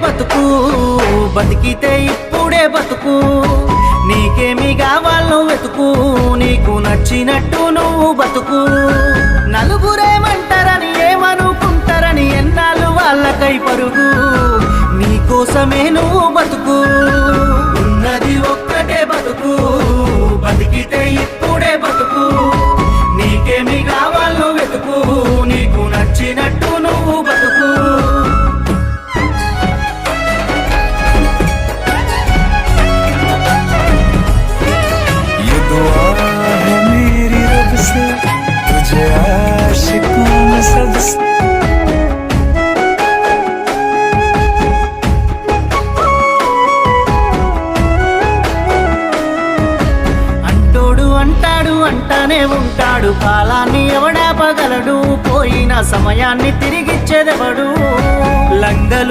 బతుకు, బతికితే ఇప్పుడే బతుకు. నీకేమి కావాలో వెతుకు, నీకు నచ్చినట్టు నువ్వు బతుకు. నలుగురేమంటారని ఏమనుకుంటారని ఎన్నాళ్ళు వాళ్ళకై పరుగు. నీకోసమే నువ్వు బతుకు, ఉన్నది ఒక్కటే బతుకు. బతికితే ఇప్పుడే బతుకు, నీకేమి కావాలో వెతుకు. నీకు నచ్చినట్టు నువ్వు బతుకు. ये दुआ है मेरी रब से, तुझे आशिकों में सबसे। అంటోడు అంటాడు అంటానే ఉంటాడు, కాలాన్ని ఎవడాపగలడు? పోయిన సమయాన్ని తిరిగిచ్చేదెవడు? లంగలు